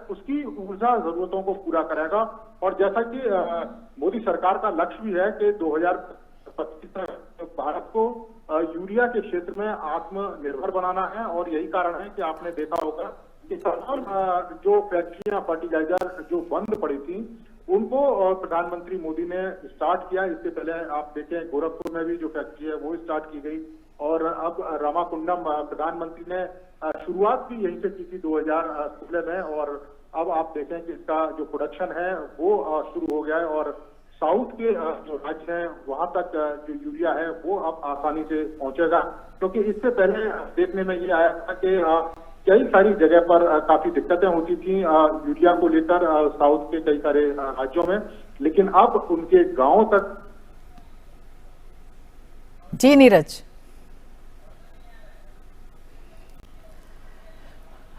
उसकी ऊर्जा जरूरतों को पूरा करेगा। और जैसा कि मोदी सरकार का लक्ष्य भी है कि 2025 तक भारत को यूरिया के क्षेत्र में आत्मनिर्भर बनाना है। और यही कारण है कि आपने देखा होगा कि तमाम जो फैक्ट्रियां फर्टिलाइजर जो बंद पड़ी थी उनको प्रधानमंत्री मोदी ने स्टार्ट किया। इससे पहले आप देखें गोरखपुर में भी जो फैक्ट्री है वो स्टार्ट की गई, और अब रामाकुंडम प्रधानमंत्री ने शुरुआत भी यहीं से की थी 2016 में, और अब आप देखें कि इसका जो प्रोडक्शन है वो शुरू हो गया है। और साउथ के जो राज्य हैं वहां तक जो यूरिया है वो अब आसानी से पहुंचेगा, क्योंकि इससे पहले देखने में ये आया था कि कई सारी जगह पर काफी दिक्कतें होती थी यूरिया को लेकर साउथ के कई सारे राज्यों में, लेकिन अब उनके गांवों तक। जी नीरज,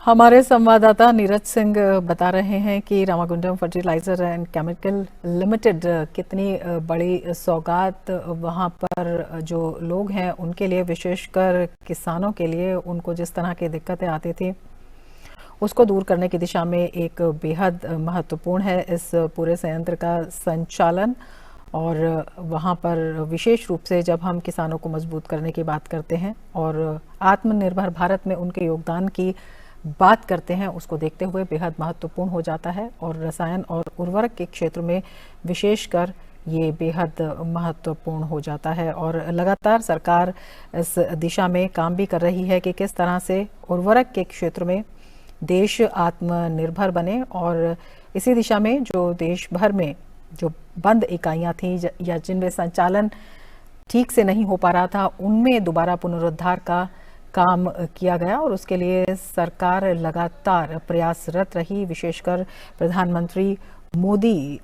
हमारे संवाददाता नीरज सिंह बता रहे हैं कि Ramagundam Fertilizer and Chemical Limited कितनी बड़ी सौगात वहां पर जो लोग हैं उनके लिए, विशेषकर किसानों के लिए, उनको जिस तरह की दिक्कतें आती थी उसको दूर करने की दिशा में एक बेहद महत्वपूर्ण है इस पूरे संयंत्र का संचालन। और वहाँ पर विशेष रूप से जब हम किसानों को मजबूत करने की बात करते हैं और आत्मनिर्भर भारत में उनके योगदान की बात करते हैं, उसको देखते हुए बेहद महत्वपूर्ण हो जाता है। और रसायन और उर्वरक के क्षेत्र में विशेषकर ये बेहद महत्वपूर्ण हो जाता है। और लगातार सरकार इस दिशा में काम भी कर रही है कि किस तरह से उर्वरक के क्षेत्र में देश आत्मनिर्भर बने, और इसी दिशा में जो देश भर में जो बंद इकाइयाँ थीं या जिनमें संचालन ठीक से नहीं हो पा रहा था, उनमें दोबारा पुनरुद्धार का काम किया गया। और उसके लिए सरकार लगातार प्रयासरत रही, विशेषकर प्रधानमंत्री मोदी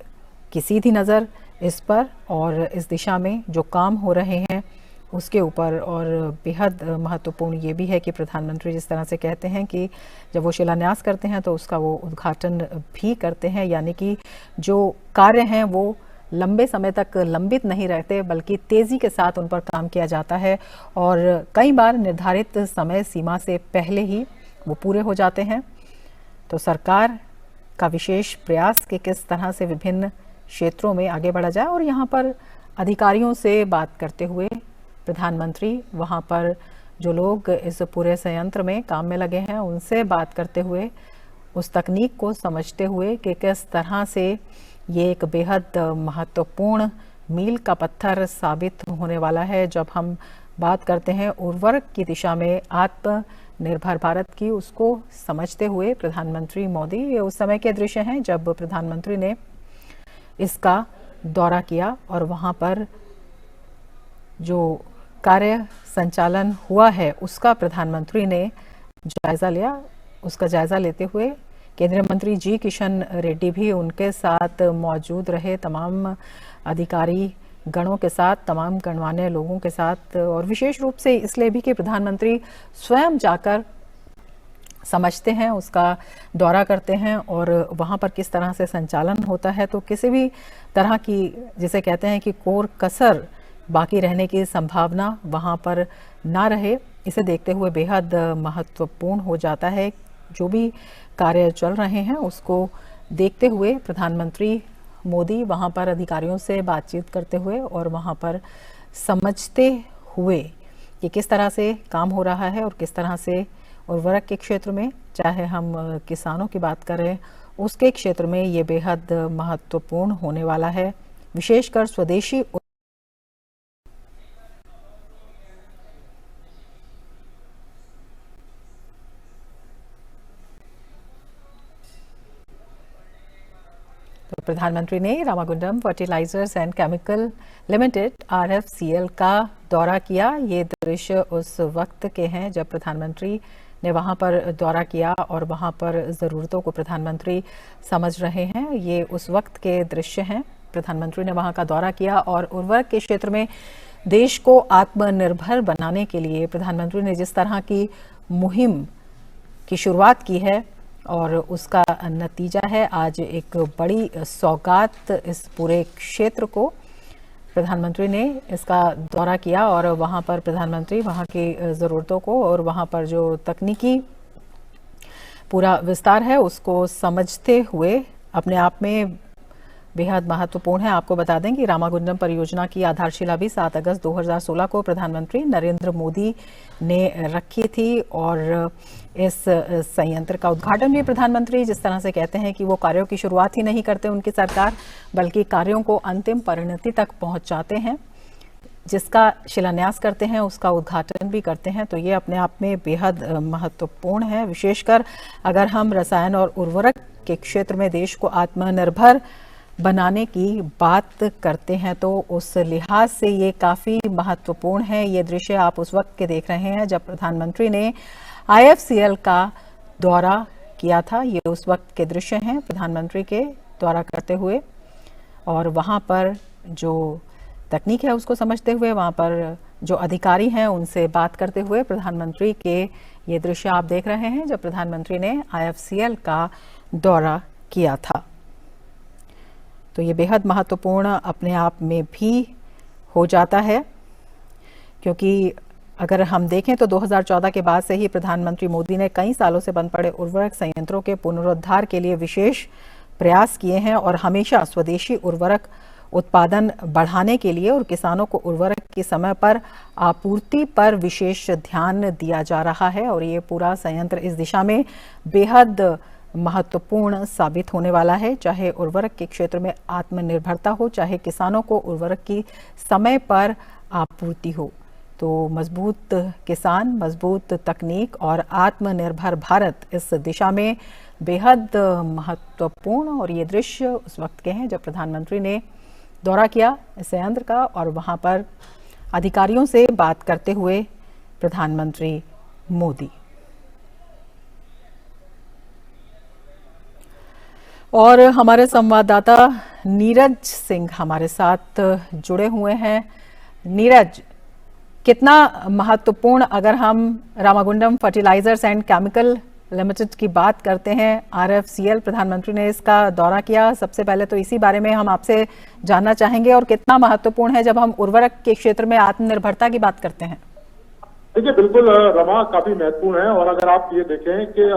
की सीधी नज़र इस पर और इस दिशा में जो काम हो रहे हैं उसके ऊपर। और बेहद महत्वपूर्ण ये भी है कि प्रधानमंत्री जिस तरह से कहते हैं कि जब वो शिलान्यास करते हैं तो उसका वो उद्घाटन भी करते हैं, यानी कि जो कार्य हैं वो लंबे समय तक लंबित नहीं रहते बल्कि तेज़ी के साथ उन पर काम किया जाता है, और कई बार निर्धारित समय सीमा से पहले ही वो पूरे हो जाते हैं। तो सरकार का विशेष प्रयास कि किस तरह से विभिन्न क्षेत्रों में आगे बढ़ा जाए। और यहाँ पर अधिकारियों से बात करते हुए प्रधानमंत्री वहाँ पर जो लोग इस पूरे संयंत्र में काम में लगे हैं उनसे बात करते हुए, उस तकनीक को समझते हुए कि किस तरह से ये एक बेहद महत्वपूर्ण मील का पत्थर साबित होने वाला है जब हम बात करते हैं उर्वरक की दिशा में आत्मनिर्भर भारत की। उसको समझते हुए प्रधानमंत्री मोदी, ये उस समय के दृश्य हैं जब प्रधानमंत्री ने इसका दौरा किया और वहाँ पर जो कार्य संचालन हुआ है उसका प्रधानमंत्री ने जायजा लिया। उसका जायजा लेते हुए केंद्रीय मंत्री जी किशन रेड्डी भी उनके साथ मौजूद रहे, तमाम अधिकारी गणों के साथ, तमाम गणमान्य लोगों के साथ, और विशेष रूप से इसलिए भी कि प्रधानमंत्री स्वयं जाकर समझते हैं, उसका दौरा करते हैं और वहाँ पर किस तरह से संचालन होता है। तो किसी भी तरह की, जिसे कहते हैं कि कोर कसर बाकी रहने की संभावना वहाँ पर ना रहे, इसे देखते हुए बेहद महत्वपूर्ण हो जाता है। जो भी कार्य चल रहे हैं उसको देखते हुए प्रधानमंत्री मोदी वहाँ पर अधिकारियों से बातचीत करते हुए और वहाँ पर समझते हुए कि किस तरह से काम हो रहा है और किस तरह से उर्वरक के क्षेत्र में, चाहे हम किसानों की बात करें उसके क्षेत्र में, ये बेहद महत्वपूर्ण होने वाला है, विशेषकर स्वदेशी। तो प्रधानमंत्री ने Ramagundam Fertilizers and Chemical Limited RFCL का दौरा किया। ये दृश्य उस वक्त के हैं जब प्रधानमंत्री ने वहां पर दौरा किया और वहां पर ज़रूरतों को प्रधानमंत्री समझ रहे हैं। ये उस वक्त के दृश्य हैं, प्रधानमंत्री ने वहां का दौरा किया और उर्वरक के क्षेत्र में देश को आत्मनिर्भर बनाने के लिए प्रधानमंत्री ने जिस तरह की मुहिम की शुरुआत की है और उसका नतीजा है आज एक बड़ी सौगात इस पूरे क्षेत्र को। प्रधानमंत्री ने इसका दौरा किया और वहाँ पर प्रधानमंत्री वहाँ की ज़रूरतों को और वहाँ पर जो तकनीकी पूरा विस्तार है उसको समझते हुए अपने आप में बेहद महत्वपूर्ण है। आपको बता दें कि रामागुंडम परियोजना की आधारशिला भी 7 अगस्त 2016 को प्रधानमंत्री नरेंद्र मोदी ने रखी थी और इस संयंत्र का उद्घाटन भी प्रधानमंत्री जिस तरह से कहते हैं कि वो कार्यों की शुरुआत ही नहीं करते उनकी सरकार, बल्कि कार्यों को अंतिम परिणति तक पहुंचाते हैं, जिसका शिलान्यास करते हैं उसका उद्घाटन भी करते हैं। तो ये अपने आप में बेहद महत्वपूर्ण है, विशेषकर अगर हम रसायन और उर्वरक के क्षेत्र में देश को आत्मनिर्भर बनाने की बात करते हैं तो उस लिहाज से ये काफ़ी महत्वपूर्ण है। ये दृश्य आप उस वक्त के देख रहे हैं जब प्रधानमंत्री ने IFCL का दौरा किया था। ये उस वक्त के दृश्य हैं प्रधानमंत्री के दौरा करते हुए और वहाँ पर जो तकनीक है उसको समझते हुए, वहाँ पर जो अधिकारी हैं उनसे बात करते हुए प्रधानमंत्री के ये दृश्य आप देख रहे हैं जब प्रधानमंत्री ने IFCL का दौरा किया था। तो ये बेहद महत्वपूर्ण अपने आप में भी हो जाता है, क्योंकि अगर हम देखें तो 2014 के बाद से ही प्रधानमंत्री मोदी ने कई सालों से बंद पड़े उर्वरक संयंत्रों के पुनरुद्धार के लिए विशेष प्रयास किए हैं और हमेशा स्वदेशी उर्वरक उत्पादन बढ़ाने के लिए और किसानों को उर्वरक की समय पर आपूर्ति पर विशेष ध्यान दिया जा रहा है और ये पूरा संयंत्र इस दिशा में बेहद महत्वपूर्ण साबित होने वाला है। चाहे उर्वरक के क्षेत्र में आत्मनिर्भरता हो, चाहे किसानों को उर्वरक की समय पर आपूर्ति हो, तो मजबूत किसान, मजबूत तकनीक और आत्मनिर्भर भारत इस दिशा में बेहद महत्वपूर्ण। और ये दृश्य उस वक्त के हैं जब प्रधानमंत्री ने दौरा किया इस संयंत्र का और वहां पर अधिकारियों से बात करते हुए प्रधानमंत्री मोदी। और हमारे संवाददाता नीरज सिंह हमारे साथ जुड़े हुए हैं। नीरज, कितना महत्वपूर्ण अगर हम Ramagundam Fertilizers and Chemical Limited की बात करते हैं, RFCL प्रधानमंत्री ने इसका दौरा किया, सबसे पहले तो इसी बारे में हम आपसे जानना चाहेंगे और कितना महत्वपूर्ण है जब हम उर्वरक के क्षेत्र में आत्मनिर्भरता की बात करते हैं। देखिए बिल्कुल रमा, काफी महत्वपूर्ण है और अगर आप ये देखें कि